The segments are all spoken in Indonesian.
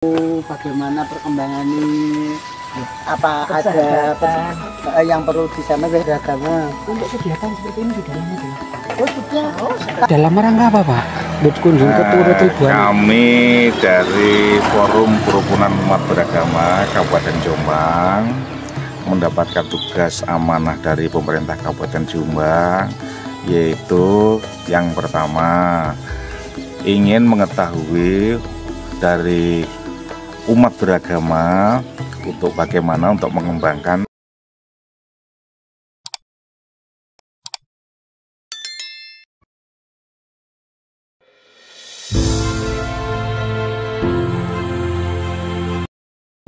Bagaimana perkembangan ini? Apa ada yang perlu di sana beragama? Untuk kegiatan seperti ini di dalamnya dilakukan. Oh sudah. Dalam rangka apa Pak? Berkunjung ke Turut Ribuan. Kami dari Forum Kerukunan Umat Beragama Kabupaten Jombang mendapatkan tugas amanah dari pemerintah Kabupaten Jombang, yaitu yang pertama ingin mengetahui dari umat beragama untuk bagaimana untuk mengembangkan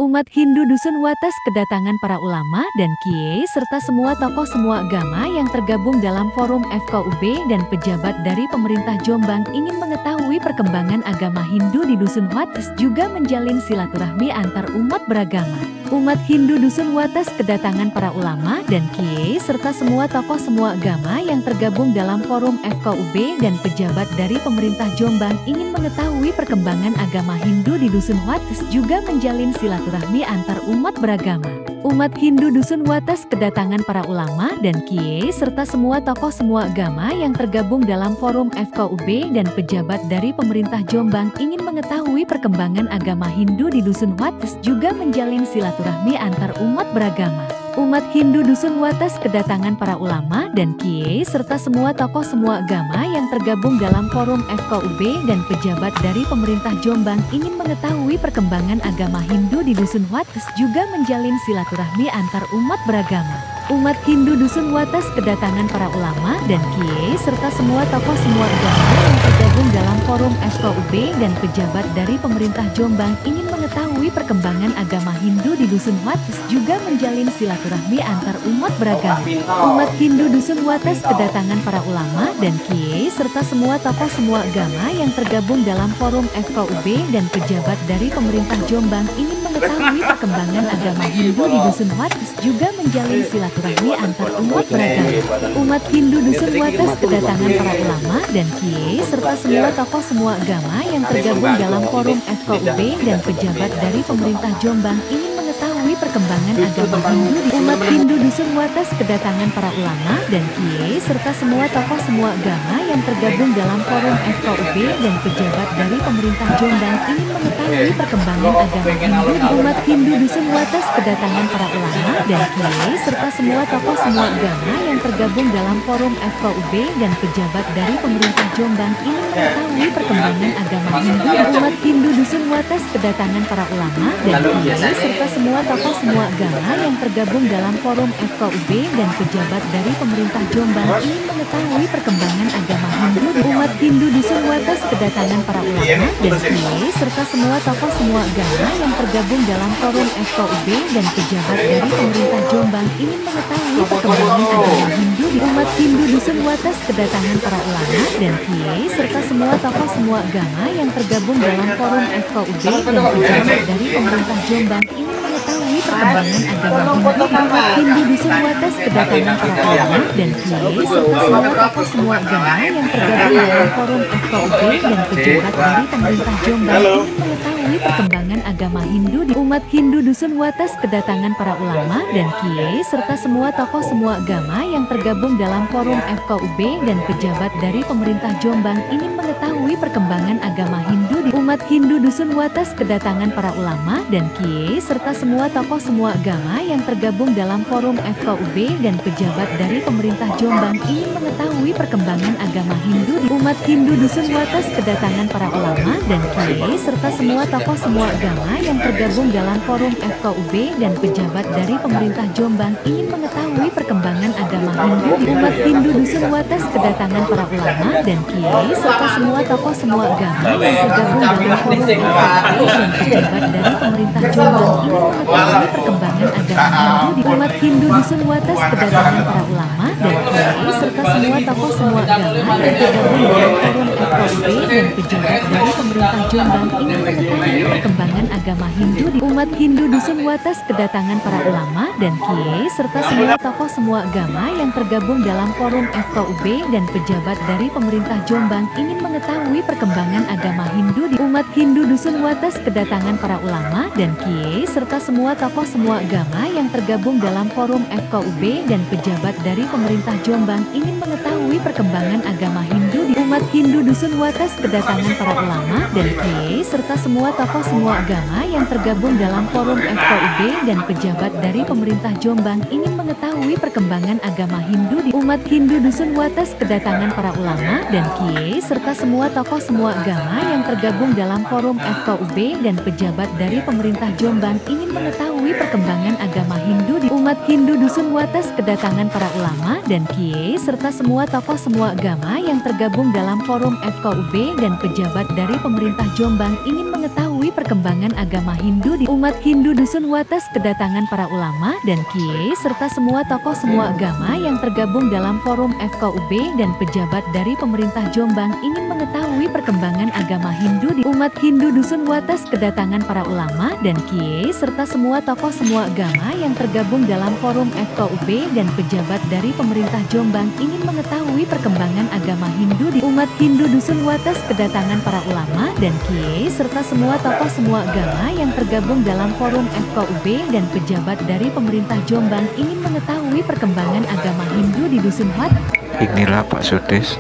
Umat Hindu Dusun Wates kedatangan para ulama dan kiai serta semua tokoh semua agama yang tergabung dalam forum FKUB dan pejabat dari pemerintah Jombang ingin mengetahui perkembangan agama Hindu di Dusun Wates juga menjalin silaturahmi antar umat beragama. Umat Hindu Dusun Wates kedatangan para ulama dan kiai serta semua tokoh semua agama yang tergabung dalam forum FKUB dan pejabat dari pemerintah Jombang ingin mengetahui perkembangan agama Hindu di Dusun Wates juga menjalin silaturahmi antar umat beragama. Umat Hindu Dusun Wates kedatangan para ulama dan kiai serta semua tokoh semua agama yang tergabung dalam forum FKUB dan pejabat dari pemerintah Jombang ingin mengetahui perkembangan agama Hindu di Dusun Wates juga menjalin silaturahmi antar umat beragama. Umat Hindu Dusun Wates kedatangan para ulama dan kiai serta semua tokoh semua agama yang tergabung dalam forum FKUB dan pejabat dari pemerintah Jombang ingin mengetahui perkembangan agama Hindu di Dusun Wates juga menjalin silaturahmi antar umat beragama. Umat Hindu Dusun Wates kedatangan para ulama dan kiai serta semua tokoh semua agama yang tergabung dalam forum FKUB dan pejabat dari pemerintah Jombang ingin mengetahui perkembangan agama Hindu di Dusun Wates juga menjalin silaturahmi antar umat beragama. Umat Hindu Dusun Wates kedatangan para ulama dan kiai serta semua tokoh semua agama yang tergabung dalam forum FKUB dan pejabat dari pemerintah Jombang ingin mengetahui perkembangan agama Hindu di Dusun Wates juga menjalin silaturahmi antar umat beragama. Umat Hindu Dusun Wates kedatangan para ulama dan kiai serta semua tokoh semua agama yang tergabung dalam forum FKUB dan pejabat dari pemerintah Jombang ingin mengetahui perkembangan agama Hindu di Umat Hindu Dusun Wates kedatangan para ulama dan kiai serta semua tokoh semua agama yang tergabung dalam forum FKUB dan pejabat dari pemerintah Jombang ingin mengetahui perkembangan agama Hindu di Umat Hindu Dusun Wates kedatangan para ulama dan kiai serta semua tokoh semua agama yang tergabung dalam forum FKUB dan pejabat dari pemerintah Jombang ingin mengetahui perkembangan agama Hindu di Umat Hindu Dusun Wates kedatangan para ulama dan kiai serta semua tokoh semua agama yang tergabung dalam forum FKUB dan pejabat dari pemerintah Jombang ingin mengetahui perkembangan agama Hindu di Umat Hindu Dusun Wates kedatangan para ulama dan kiai serta semua tokoh semua agama yang tergabung dalam forum FKUB dan pejabat dari pemerintah Jombang ingin mengetahui perkembangan agama Hindu di Umat Hindu Dusun Wates kedatangan para ulama dan kiai serta semua tokoh semua agama yang tergabung dalam forum FKUB dan pejabat dari pemerintah Jombang ingin mengetahui perkembangan agama Hindu di Umat Hindu Dusun Wates kedatangan para ulama dan kiai serta semua tokoh semua agama yang tergabung dalam forum FKUB dan pejabat dari pemerintah Jombang ingin mengetahui perkembangan agama Hindu di Umat Hindu Dusun Wates kedatangan para ulama dan kiai serta semua tokoh semua agama yang tergabung dalam forum FKUB dan pejabat dari pemerintah Jombang ingin mengetahui perkembangan agama Hindu di Umat Hindu Dusun Wates kedatangan para ulama dan kiai serta semua tokoh semua agama yang tergabung dalam forum FKUB dan pejabat dari pemerintah Jombang ingin mengetahui perkembangan agama Hindu di Umat Hindu Dusun Wates kedatangan para ulama dan kiai serta semua tokoh semua agama yang tergabung dalam forum FKUB dan pejabat dari pemerintah Jombang ingin mengetahui perkembangan agama Hindu di Umat Hindu Dusun Wates kedatangan para ulama dan kiai serta semua tokoh semua agama yang tergabung dalam forum FKUB dan pejabat dari pemerintah Jombang ingin mengetahui perkembangan agama agama Hindu di umat Hindu Dusun Wates kedatangan para ulama dan kiai serta semua tokoh semua agama yang tergabung dalam forum FKUB dan pejabat dari pemerintah Jombang ingin mengetahui perkembangan agama Hindu di umat Hindu Dusun Wates kedatangan para ulama dan kiai serta semua tokoh semua agama yang tergabung dalam forum FKUB dan pejabat dari pemerintah Jombang ingin mengetahui perkembangan agama Hindu di umat Hindu Dusun Wates kedatangan para ulama dan kiai serta semua tokoh semua agama yang tergabung dalam forum FKUB dan pejabat dari pemerintah Jombang ingin mengetahui perkembangan agama Hindu di umat Hindu Dusun Wates kedatangan para ulama dan kiai serta semua tokoh semua agama yang tergabung dalam forum FKUB dan pejabat dari pemerintah Jombang ingin mengetahui perkembangan agama Hindu di umat Hindu Dusun Wates kedatangan para ulama dan kiai serta semua tokoh semua agama yang tergabung dalam forum FKUB dan pejabat dari pemerintah Jombang ingin mengetahui perkembangan agama Hindu di umat Hindu Dusun Wates kedatangan para ulama dan kiai serta semua tokoh semua agama yang tergabung dalam forum FKUB dan pejabat dari pemerintah Jombang ingin mengetahui perkembangan agama Hindu di umat Hindu Dusun Wates kedatangan para ulama dan kiai serta semua tokoh semua agama yang tergabung dalam forum FKUB dan pejabat dari pemerintah Jombang ingin mengetahui perkembangan agama Hindu di umat Hindu Dusun Wates kedatangan para ulama dan kiai serta semua tokoh semua agama yang tergabung dalam forum FKUB dan pejabat dari pemerintah Jombang ingin mengetahui perkembangan agama Hindu di umat Hindu Dusun Wates kedatangan para ulama dan kiai serta semua tokoh semua agama yang tergabung dalam forum FKUB dan pejabat dari pemerintah Jombang ingin mengetahui perkembangan agama Hindu di Dusun Wates. Inilah Pak Sudis,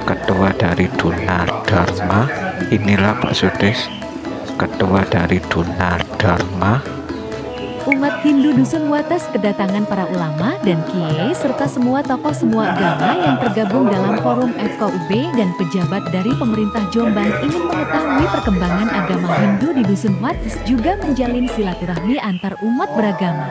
ketua dari Dunar Dharma. Inilah Pak Sudis, ketua dari Dunar Dharma. Umat Hindu Dusun Wates kedatangan para ulama dan kiai serta semua tokoh semua agama yang tergabung dalam forum FKUB dan pejabat dari pemerintah Jombang ingin mengetahui perkembangan agama Hindu di Dusun Wates juga menjalin silaturahmi antar umat beragama.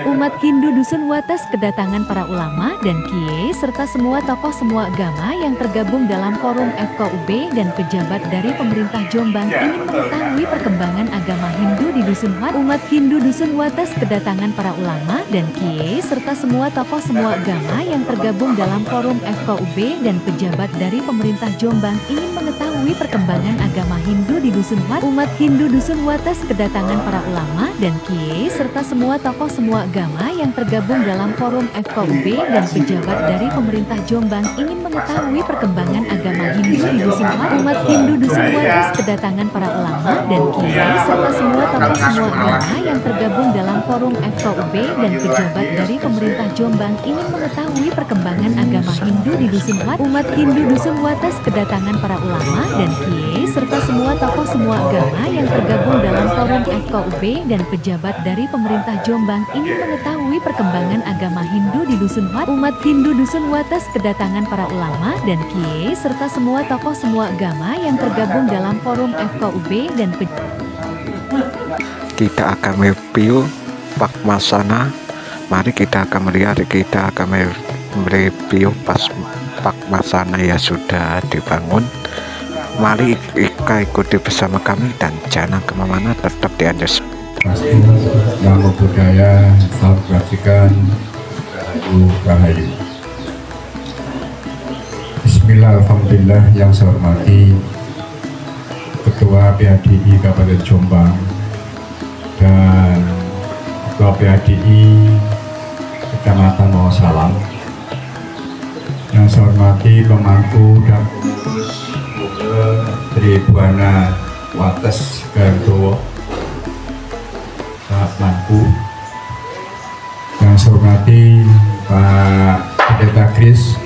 Umat Hindu Dusun Wates kedatangan para ulama dan kiai serta semua tokoh semua agama yang tergabung dalam forum FKUB dan pejabat dari pemerintah Jombang ingin mengetahui perkembangan agama Hindu di Dusun Wates. Umat Hindu Dusun Wates kedatangan para ulama dan kiai serta semua tokoh semua agama yang tergabung dalam forum FKUB dan pejabat dari pemerintah Jombang ingin mengetahui perkembangan agama Hindu di Dusun Wates. Umat Hindu Dusun Wates kedatangan para ulama dan kiai serta semua tokoh semua agama yang tergabung dalam forum FKUB dan pejabat dari pemerintah Jombang ingin mengetahui perkembangan agama Hindu di Dusun Wates. Umat Hindu Dusun Wates kedatangan para ulama dan kiai serta semua tokoh semua agama yang tergabung dalam forum FKUB dan pejabat dari pemerintah Jombang ingin mengetahui perkembangan agama Hindu di Dusun Wates. Umat Hindu Dusun Wates kedatangan para ulama dan kiai serta semua tokoh semua agama yang tergabung dalam forum FKUB dan pejabat dari pemerintah Jombang ingin mengetahui perkembangan agama Hindu di Dusun Wates. Umat Hindu Dusun Wates kedatangan para ulama dan kiai serta semua tokoh semua agama yang tergabung dalam forum FKUB dan Kita akan mereview Pakmasana. Mari kita akan melihat, kita akan mereview Pakmasana yang sudah dibangun. Mari kita ikuti bersama kami dan jangan kemana-mana, tetap di Anjas. Namo Buddhaya, salam kebajikan, rahayu. Bismillah, alhamdulillah. Yang saya hormati Ketua PADI Kabupaten Jombang dan Ketua PADI Kecamatan Wonosalam. Yang saya hormati pemangku dan pengurus Tribuana Wates Gardowo, Pak Mangku. Yang saya hormati Pak Pendeta Kris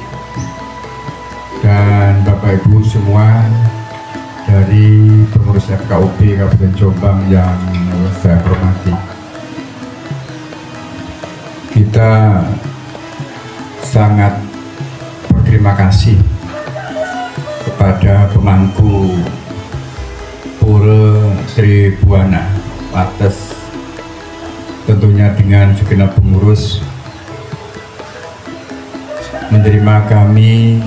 dan Bapak Ibu semua dari pengurus FKUB Kabupaten Jombang yang saya hormati. Kita sangat berterima kasih kepada pemangku Pura Tribuana Wates, tentunya dengan segenap pengurus, menerima kami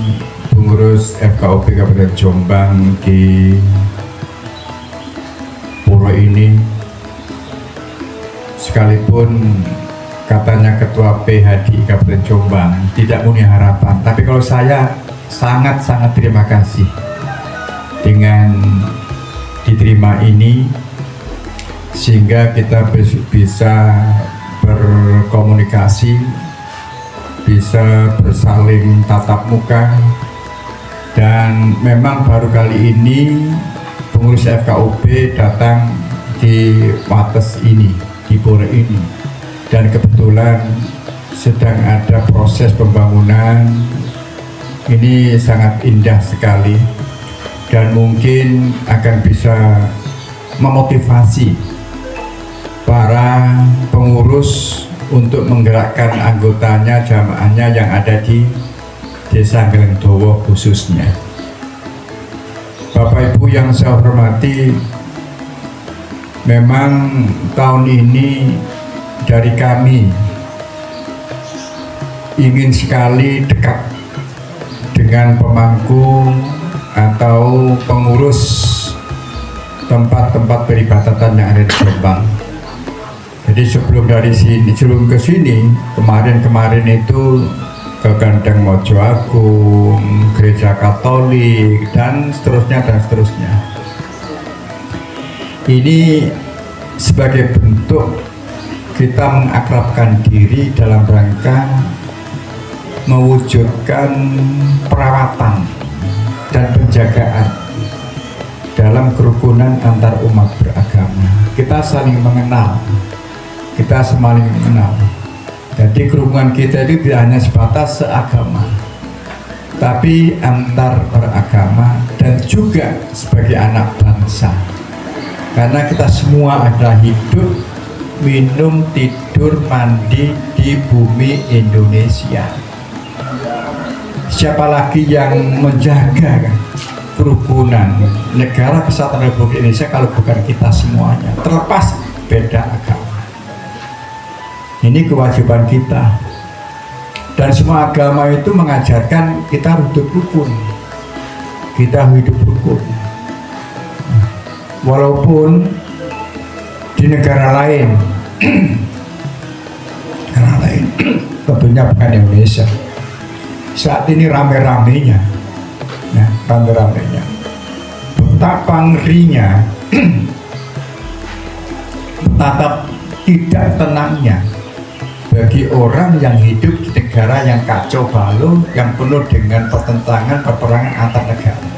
pengurus FKUB Kabupaten Jombang di Pura ini sekalipun katanya ketua PHD Kabupaten Jombang tidak punya harapan, tapi kalau saya sangat-sangat terima kasih dengan diterima ini, sehingga kita bisa berkomunikasi, bisa bersaling tatap muka. Dan memang baru kali ini pengurus FKUB datang di Wates ini, di Pura ini, dan kebetulan sedang ada proses pembangunan. Ini sangat indah sekali dan mungkin akan bisa memotivasi para pengurus untuk menggerakkan anggotanya, jamaahnya yang ada di Desa Gelengdowo khususnya. Bapak Ibu yang saya hormati, memang tahun ini dari kami ingin sekali dekat dengan pemangku atau pengurus tempat-tempat peribadatan yang ada di Jombang. Jadi sebelum ke sini, kemarin itu ke Gandeng Mojo Agung, Gereja Katolik, dan seterusnya dan seterusnya. Ini sebagai bentuk kita mengakrabkan diri dalam rangka mewujudkan perawatan dan penjagaan dalam kerukunan antar umat beragama. Kita saling mengenal, kita saling mengenal. Jadi kerukunan kita itu tidak hanya sebatas seagama, tapi antar beragama dan juga sebagai anak bangsa. Karena kita semua adalah hidup, minum, tidur, mandi di bumi Indonesia. Siapa lagi yang menjaga kerukunan negara Kesatuan Republik Indonesia kalau bukan kita semuanya, terlepas beda agama. Ini kewajiban kita, dan semua agama itu mengajarkan kita hidup rukun, kita hidup rukun. Walaupun di negara lain tentunya bukan Indonesia, saat ini rame-ramenya, ya, rame-ramenya, betapa ngerinya, betapa tidak tenangnya bagi orang yang hidup di negara yang kacau balau, yang penuh dengan pertentangan, peperangan antar negara.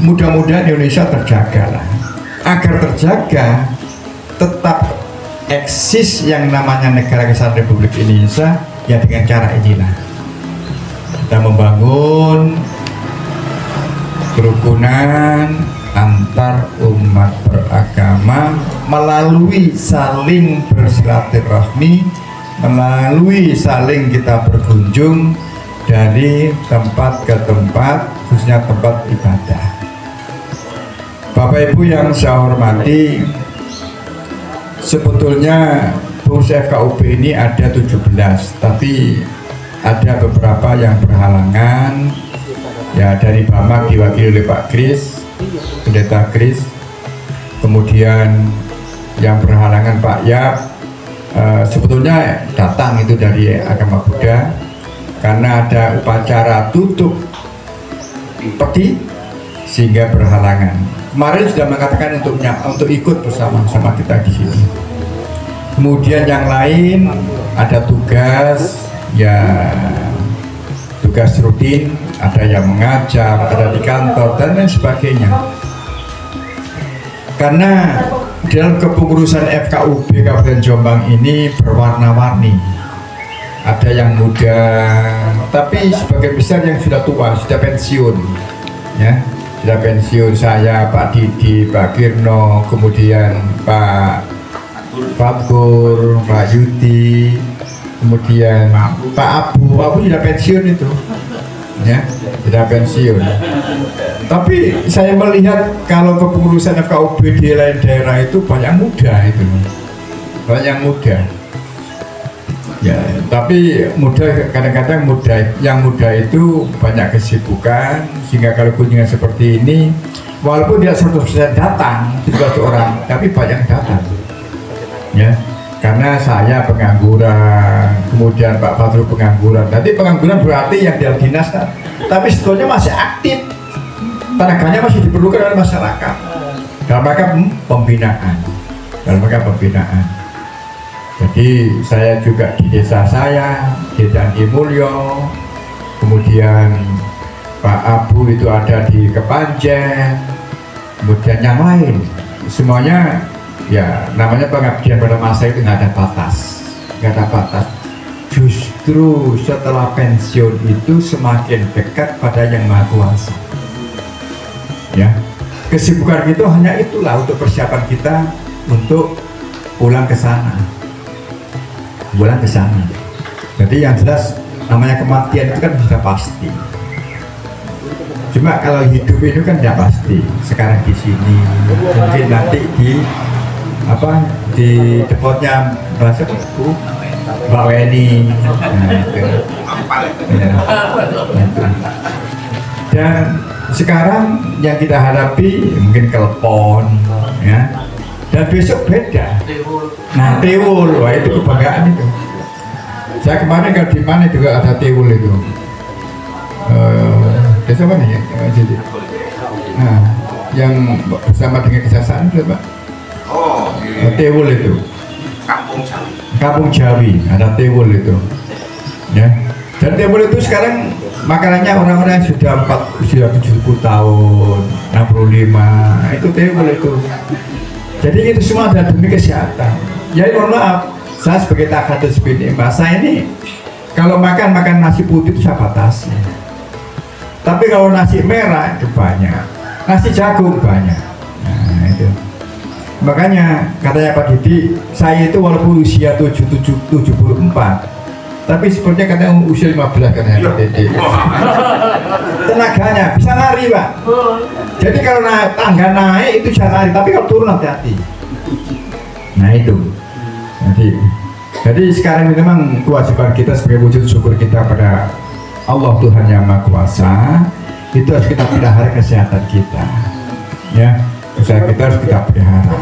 Mudah-mudahan Indonesia terjaga lah. Agar terjaga, tetap eksis yang namanya negara Kesatuan Republik Indonesia, ya dengan cara inilah. Kita membangun kerukunan antar umat beragama melalui saling bersilaturahmi, melalui saling kita berkunjung dari tempat ke tempat, khususnya tempat ibadah. Bapak Ibu yang saya hormati, sebetulnya pengurus FKUB ini ada 17, tapi ada beberapa yang berhalangan. Ya, dari Bamak diwakili oleh Pak Kris, Pendeta Kris, kemudian yang berhalangan Pak Yap, sebetulnya datang itu dari agama Buddha, karena ada upacara tutup peti sehingga berhalangan. Kemarin sudah mengatakan untuk ikut bersama-sama kita di sini. Kemudian yang lain ada tugas, ya tugas rutin, ada yang mengajar, ada di kantor dan lain sebagainya. Karena dalam kepengurusan FKUB Kabupaten Jombang ini berwarna-warni. Ada yang muda, tapi sebagian besar yang sudah tua, sudah pensiun, ya, sudah pensiun. Saya, Pak Didi, Pak Kirno, kemudian Pak Gur, Pak Yuti, kemudian Pak Abu sudah pensiun itu, ya, sudah pensiun. Tapi saya melihat kalau kepengurusan FKUB di lain daerah itu banyak muda itu, banyak muda. Ya, tapi muda kadang-kadang yang muda itu banyak kesibukan, sehingga kalau kunjungan seperti ini, walaupun tidak 100% datang 17 orang, tapi banyak datang. ya. Karena saya pengangguran, kemudian Pak Fadru pengangguran. Nanti pengangguran berarti yang di dinas, tapi sebetulnya masih aktif, tenaganya masih diperlukan oleh masyarakat dalam rangka pembinaan, Jadi saya juga di desa saya, di Dandi Mulyo, kemudian Pak Abu itu ada di Kepanjen, kemudian yang lain, semuanya ya namanya pengabdian pada masa itu nggak ada batas. Justru setelah pensiun itu semakin dekat pada yang Maha Kuasa. Ya, kesibukan itu hanya itulah untuk persiapan kita untuk pulang ke sana. Jadi yang jelas namanya kematian itu kan sudah pasti. Cuma kalau hidup itu kan tidak pasti. Sekarang di sini, mungkin nanti di depotnya Mbak Weni. Dan sekarang yang kita hadapi mungkin telepon, ya. Dan besok beda. Nah, Tiwul, wah itu kebanggaan itu. Saya kemarin kalau di mana juga ada Tiwul itu. Desa mana ya? Nah, yang bersama dengan kejaksaan itu Pak. Tiwul itu. Kampung Jawi, ada Tiwul itu. Ya. Dan Tiwul itu sekarang makanannya orang-orang yang sudah 70 tahun, 65, itu Tiwul itu. Jadi itu semua adalah demi kesehatan. Jadi mohon maaf, saya sebagai Takatus bin Imam, saya ini kalau makan nasi putih itu saya batasi. Tapi kalau nasi merah itu banyak, nasi jagung banyak. Nah itu. Makanya katanya Pak Didi, saya itu walaupun usia 74, tapi sepertinya katanya usia 15 katanya Pak Didi. Tenaganya bisa lari Pak. Jadi kalau tangga naik itu bisa lari, tapi kalau turun hati-hati. Nah itu. Jadi sekarang ini memang kewajiban kita sebagai wujud syukur kita pada Allah Tuhan yang Maha Kuasa, itu harus kita pelihara kesehatan kita, ya. Kesehatan kita harus kita pelihara.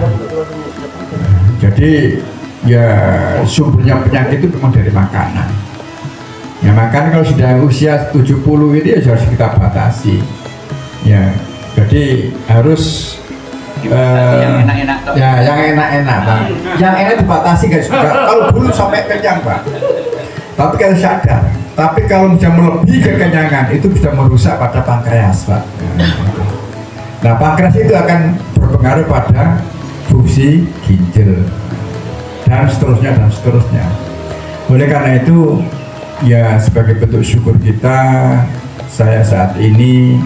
Jadi ya sumbernya penyakit itu memang dari makanan. Ya makan kalau sudah usia 70 ini ya harus kita batasi. Ya, jadi harus yang enak-enak. Ya, yang enak-enak, Pak. Yang enak dibatasi guys. Kalau dulu sampai kenyang, Pak. Tapi kalau sadar. Tapi kalau bisa melebihi kekenyangan itu bisa merusak pada pankreas, Pak. Nah, pankreas itu akan berpengaruh pada fungsi ginjal dan seterusnya. Oleh karena itu, ya sebagai bentuk syukur kita, saya saat ini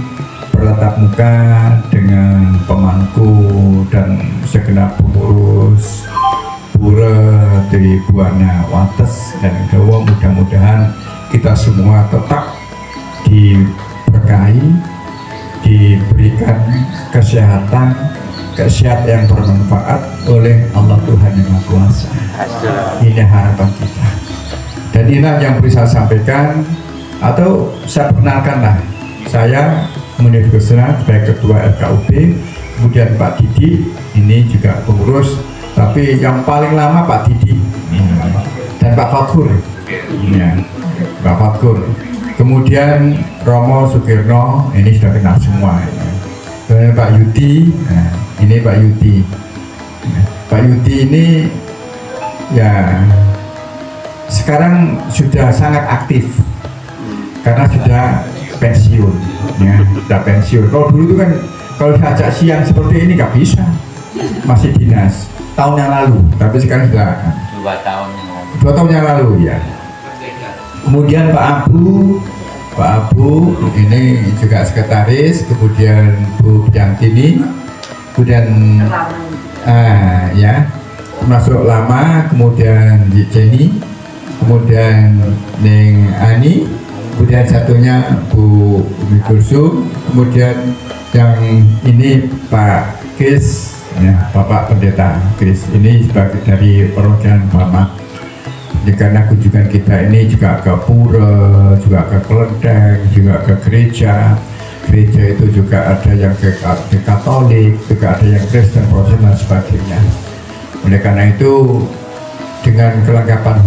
bertatap muka dengan pemangku dan segenap pengurus pura dari Buana Wates dan Gawa. Mudah-mudahan kita semua tetap diberkahi, diberikan kesehatan yang bermanfaat oleh Allah Tuhan yang Maha Kuasa. Ini harapan kita. Dan ini yang perlu saya sampaikan, atau saya perkenalkanlah, saya Munir Gusna sebagai Ketua FKUB, kemudian Pak Didi ini juga pengurus, tapi yang paling lama Pak Didi dan Pak Fathur, ya, Pak Fathur. Kemudian Romo Sukirno, ini sudah kenal semua. Kemudian Pak Yuti, nah, ini Pak Yuti. Pak Yuti ini ya sekarang sudah sangat aktif karena sudah pensiun, ya, sudah pensiun. Kalau dulu itu kan kalau diajak siang seperti ini nggak bisa, masih dinas tahun yang lalu, tapi sekarang sudah 2 tahun yang lalu, ya. Kemudian Pak Abu ini juga sekretaris, kemudian Bu Yantini, kemudian ya masuk lama, kemudian Jenny, kemudian Neng Ani, kemudian satunya Bu Umi Kulsum, kemudian yang ini Pak Kris, ya, Bapak Pendeta Kris, ini sebagai dari perwakilan Bapak. Karena kunjungan kita ini juga ke pura, juga ke kelenteng, juga ke gereja. Gereja itu juga ada yang ke Katolik, juga ada yang Kristen, Protestan dan sebagainya. Oleh karena itu dengan kelengkapan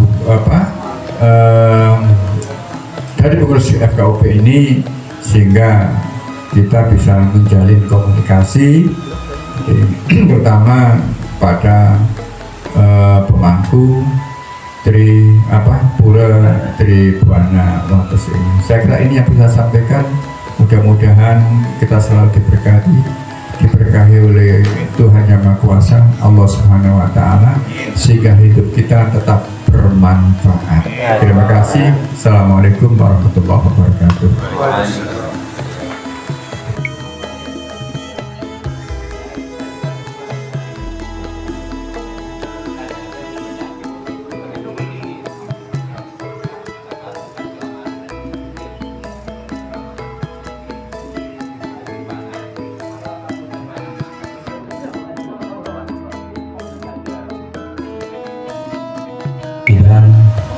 dari pengurus FKUB ini, sehingga kita bisa menjalin komunikasi terutama pada pemangku Pura Tribuana Wates ini. Saya kira ini yang bisa saya sampaikan. Mudah-mudahan kita selalu diberkahi oleh Tuhan Yang Maha Kuasa, Allah Subhanahu wa Ta'ala, sehingga hidup kita tetap bermanfaat. Terima kasih. Assalamualaikum warahmatullahi wabarakatuh.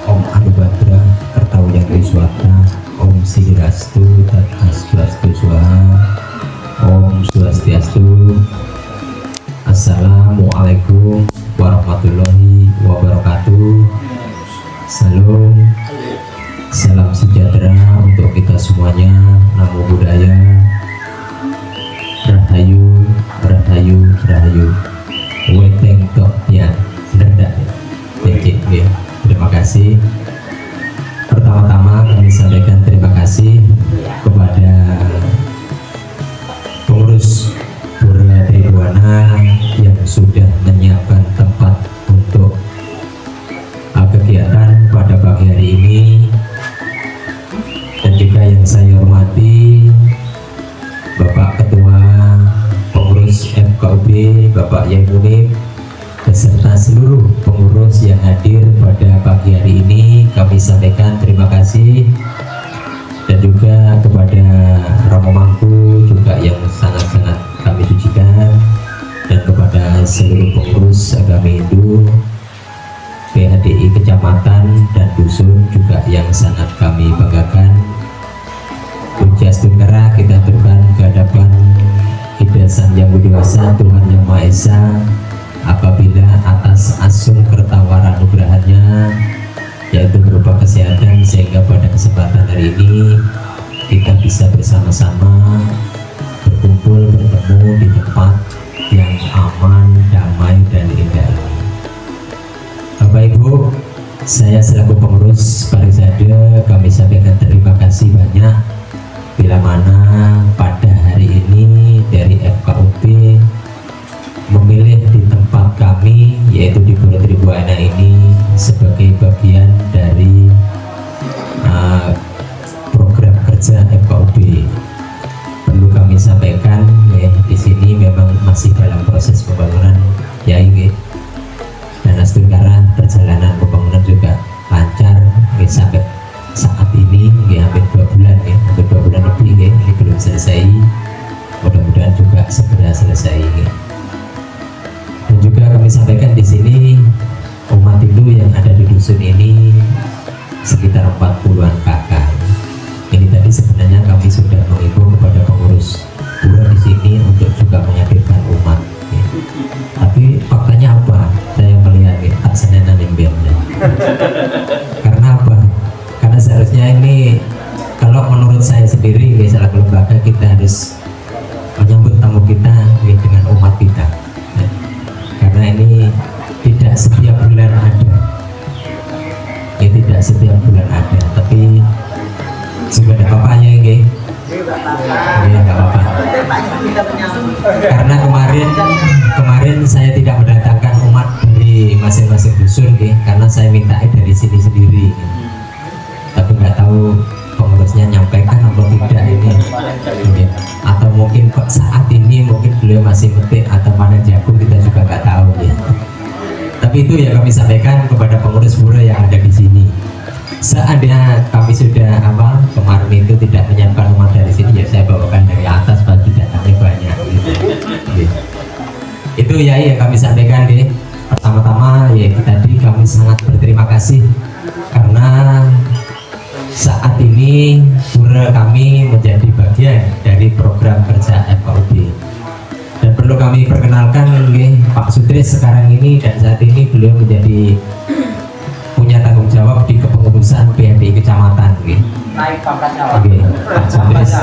Om Anubhadra Kertawiyang Wiswata, Om Sirastu Tadhastu Swaha, Om Swastiastu. Assalamualaikum warahmatullahi wabarakatuh. Salam sejahtera untuk kita semuanya. Namo Buddhaya. Rahayu, rahayu, rahayu. Weteng tok ya, ndak ya. Terima kasih. Pertama-tama kami sampaikan terima kasih kepada pengurus Pura Tribuana yang sudah menyiapkan tempat untuk kegiatan pada pagi hari ini, dan juga yang saya hormati Bapak Ketua Pengurus FKUB Bapak Yai Munib beserta seluruh pengurus yang hadir pada pagi hari ini. Kami sampaikan terima kasih, dan juga kepada Romo Mangku juga yang sangat-sangat kami sucikan, dan kepada seluruh pengurus agama Hindu PHDI kecamatan dan dusun juga yang sangat kami banggakan. Pujiastu kera kita aturkan ke hadapan Ida Sang Yang Widiwasa, Tuhan Yang Maha Esa, apabila atas asung kertawara anugerahnya, yaitu berupa kesehatan, sehingga pada kesempatan hari ini kita bisa bersama-sama berkumpul, bertemu di tempat yang aman, damai, dan indah ini. Bapak Ibu, saya selaku pengurus Parizade, kami sampaikan terima kasih banyak bila mana pada hari ini dari FKUB memilih di tempat kami, yaitu di Pura Tribuana ini, sebagai bagian dari program kerja FKUB. Perlu kami sampaikan, di sini memang masih dalam proses pembangunan, ya ini. Dan sekarang perjalanan pembangunan juga lancar, sampai saat ini hampir 2 bulan, hampir 2 bulan lebih, ini belum selesai. Mudah-mudahan juga segera selesai. Dan juga kami sampaikan di sini umat Hindu yang ada di dusun ini sekitar 40-an kakak. Ini tadi sebenarnya kami sudah mengimbau kepada pengurus pura di sini untuk juga menghadirkan umat. Tapi faktanya apa? Saya melihat tak senenan yang karena apa? Karena seharusnya ini, kalau menurut saya sendiri, selaku lembaga, kita harus menyambut tamu kita dengan umat kita. Karena ini tidak setiap bulan ada, tidak setiap bulan ada, tapi juga ada bapaknya ini, nggak apa-apa. Karena kemarin saya tidak mendatangkan umat dari masing-masing dusun, karena saya minta dari sini sendiri. Tapi nggak tahu pengurusnya nyampaikan atau tidak ini, atau mungkin saat ini mungkin beliau masih metik atau panen jagung, kita juga nggak tahu ya. Tapi itu yang kami sampaikan kepada pengurus pura yang ada di sini. Seandainya kami sudah kemarin itu tidak menyiapkan umat dari sini, ya saya bawakan dari atas bagi datangnya banyak. Itu ya yang kami sampaikan deh. Pertama-tama ya tadi kami sangat berterima kasih karena saat ini pura kami menjadi bagian dari program kerja FKUB, dan perlu kami perkenalkan Pak Sutris sekarang ini dan saat ini beliau menjadi punya tanggung jawab di kepengurusan PMI kecamatan Pak Sutris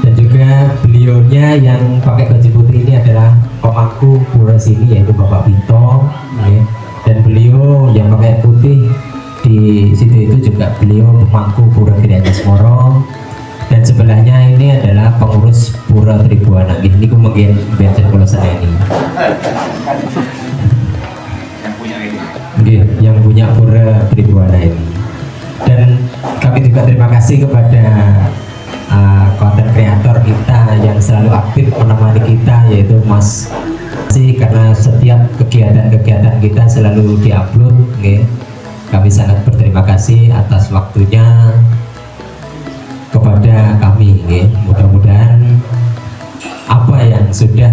dan juga beliaunya yang pakai baju putih ini adalah pemangku pura sini yaitu Bapak Bito dan beliau yang pakai putih di situ itu juga beliau pemangku pura Giri Moro. Dan sebelahnya ini adalah pengurus Pura Tribuana. Ini kemudian bensin kalau saya ini. Yang punya Pura Tribuana ini. Dan kami juga terima kasih kepada konten kreator kita yang selalu aktif menemani kita yaitu Mas. Karena setiap kegiatan-kegiatan kita selalu diupload. Kami sangat berterima kasih atas waktunya kepada kami. Mudah-mudahan apa yang sudah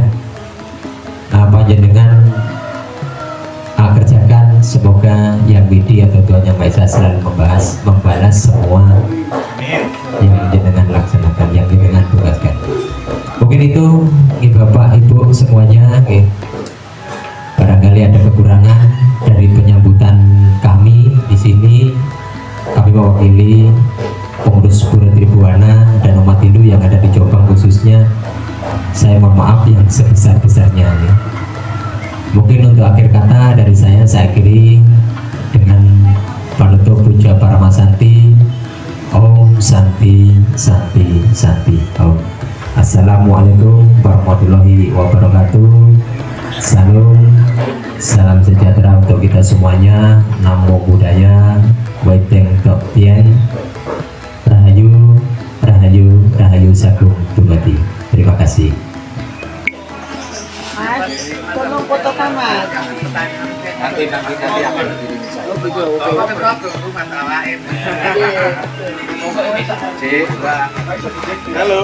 panjenengan kerjakan semoga Yang Widi atau Tuhan Yang Maha Esa selalu membalas semua yang panjenengan laksanakan, yang panjenengan tugaskan. Mungkin itu Bapak Ibu semuanya. Barangkali ada kekurangan dari penyambutan kami di sini. Kami mewakili pengurus Pura Tribuana dan umat Hindu yang ada di Jombang khususnya. Saya mohon maaf yang sebesar-besarnya. Mungkin untuk akhir kata dari saya akhiri dengan penutup puja Paramasanti. Om Santi Santi Santi Om. Assalamualaikum warahmatullahi wabarakatuh. Salam sejahtera untuk kita semuanya. Namo Buddhaya, Waiteng Tok Tien, Rahayu, Rahayu, Rahayu Sagung Dumadi. Terima kasih. Mas, tolong fotokan Mas. Nanti akan Halo.